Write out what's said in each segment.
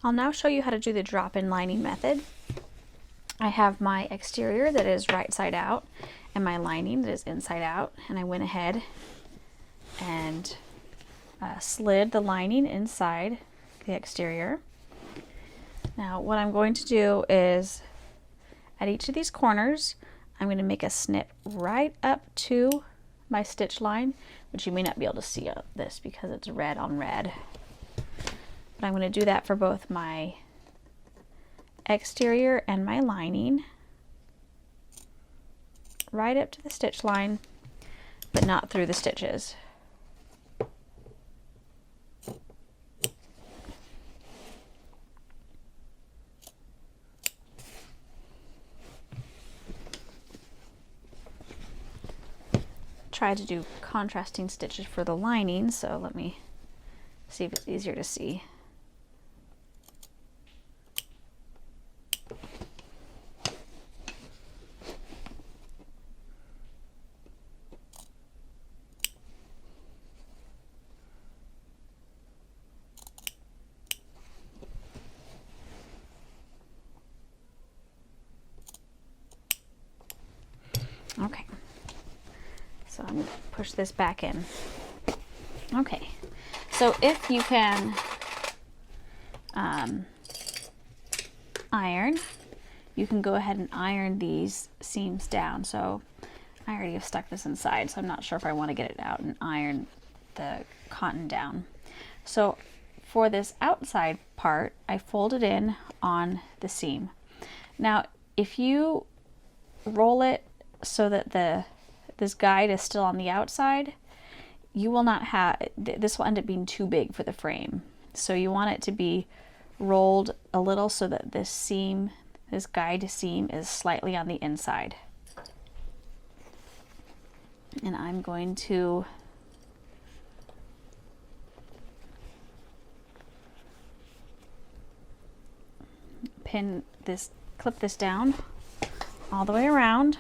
I'll now show you how to do the drop-in lining method. I have my exterior that is right side out and my lining that is inside out, and I went ahead and slid the lining inside the exterior. Now what I'm going to do is at each of these corners I'm going to make a snip right up to my stitch line, which you may not be able to see this because it's red on red. But I'm going to do that for both my exterior and my lining, right up to the stitch line, but not through the stitches. Try to do contrasting stitches for the lining, so let me see if it's easier to see. Okay, so I'm going to push this back in. Okay, so if you can iron, you can go ahead and iron these seams down. So I already have stuck this inside, so I'm not sure if I want to get it out and iron the cotton down. So for this outside part, I fold it in on the seam. Now if you roll it so that this guide is still on the outside, you will not have, this will end up being too big for the frame. So you want it to be rolled a little so that this seam, this guide seam, is slightly on the inside. And I'm going to pin this, clip this down all the way around.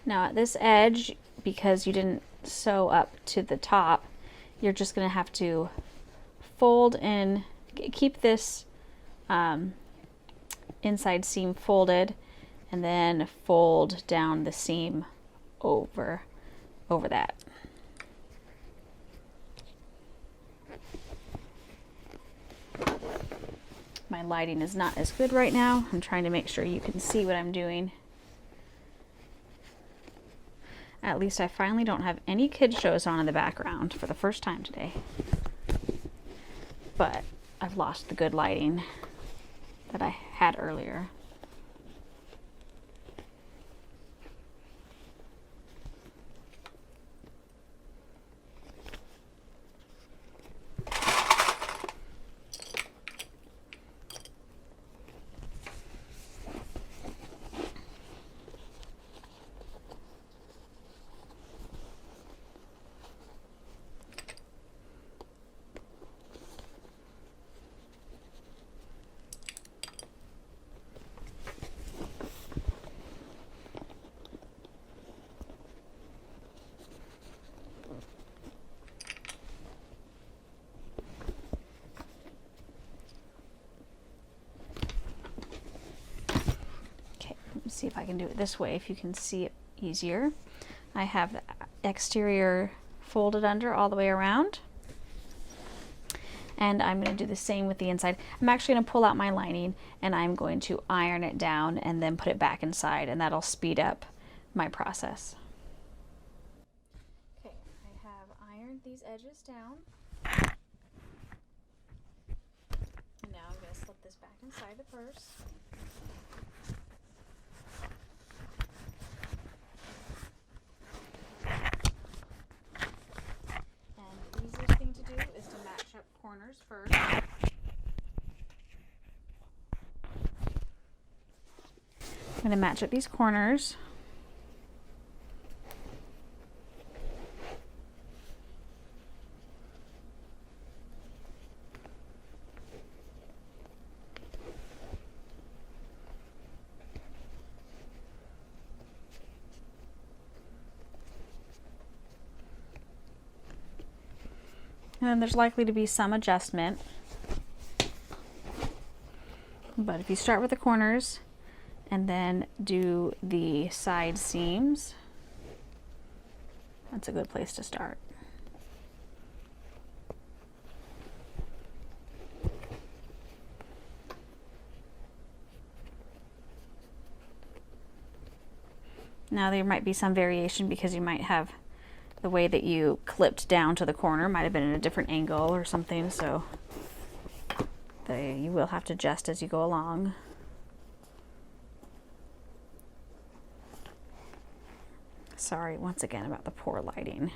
Now at this edge, because you didn't sew up to the top, you're just going to have to fold in, keep this inside seam folded, and then fold down the seam over that. My lighting is not as good right now. I'm trying to make sure you can see what I'm doing. At least I finally don't have any kids shows on in the background for the first time today. But I've lost the good lighting that I had earlier. See if I can do it this way, if you can see it easier. I have the exterior folded under all the way around, and I'm going to do the same with the inside. I'm actually going to pull out my lining and I'm going to iron it down and then put it back inside, and that'll speed up my process. Okay, I have ironed these edges down, and now I'm going to slip this back inside the purse. Corners first. I'm going to match up these corners. And then there's likely to be some adjustment. But if you start with the corners and then do the side seams, that's a good place to start. Now there might be some variation because you might have the way that you clipped down to the corner might have been at a different angle or something, so you will have to adjust as you go along. Sorry once again about the poor lighting.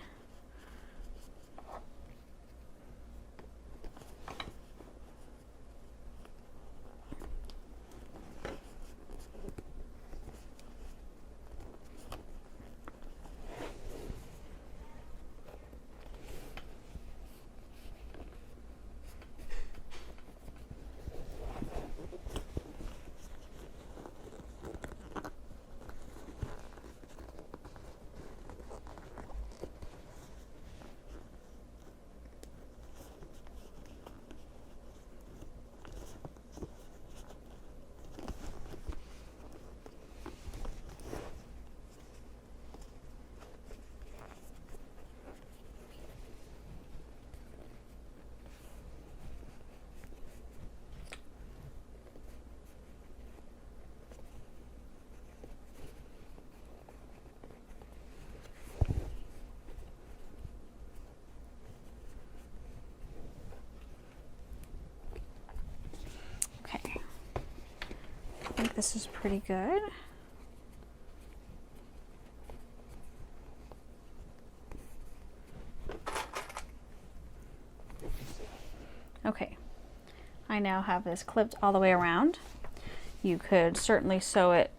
I think this is pretty good. Okay, I now have this clipped all the way around. You could certainly sew it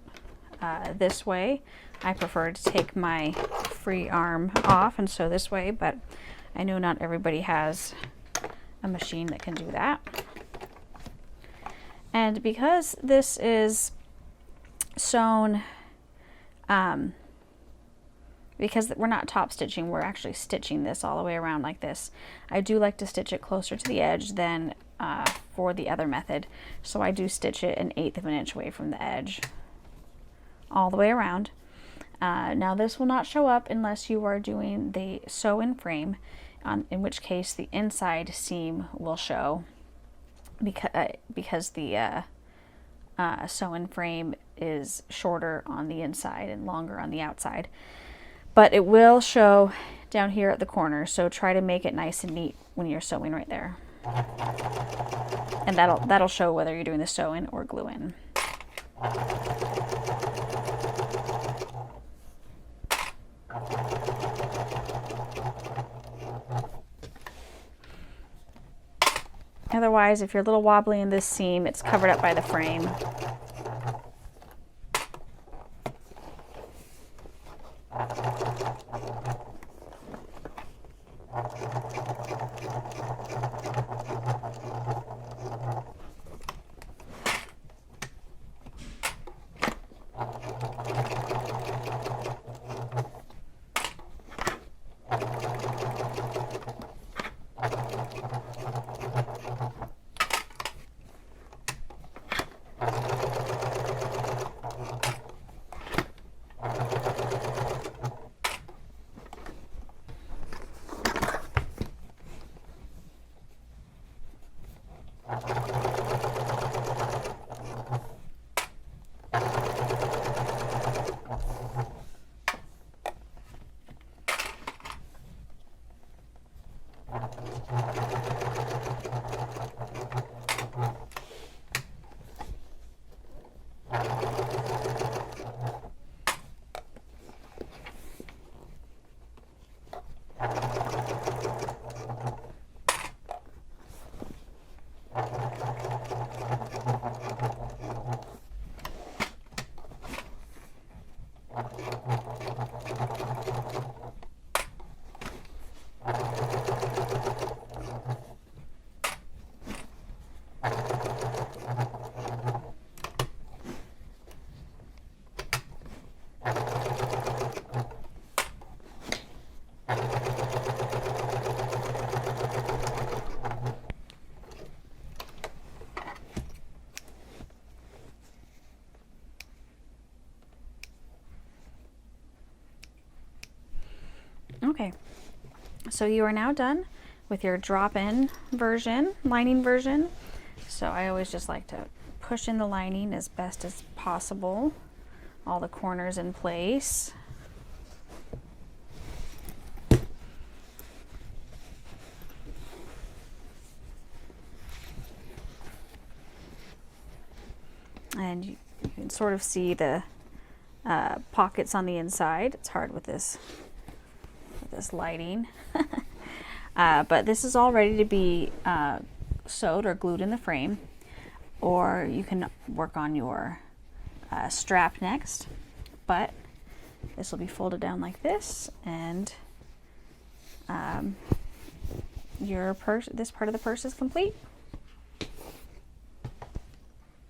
this way. I prefer to take my free arm off and sew this way, but I know not everybody has a machine that can do that. And because this is sewn, because we're not top stitching, we're actually stitching this all the way around like this. I do like to stitch it closer to the edge than for the other method. So I do stitch it 1/8 of an inch away from the edge all the way around. Now this will not show up unless you are doing the sew-in frame, in which case the inside seam will show, because the sew-in frame is shorter on the inside and longer on the outside. But it will show down here at the corner, so try to make it nice and neat when you're sewing right there. And that'll show whether you're doing the sew-in or glue-in. Otherwise, if you're a little wobbly in this seam, it's covered up by the frame. Okay, so you are now done with your drop-in version, lining version. So I always just like to push in the lining as best as possible, all the corners in place. And you can sort of see the pockets on the inside. It's hard with this lighting. But this is all ready to be sewed or glued in the frame, or you can work on your strap next. But this will be folded down like this, and your purse, this part of the purse is complete.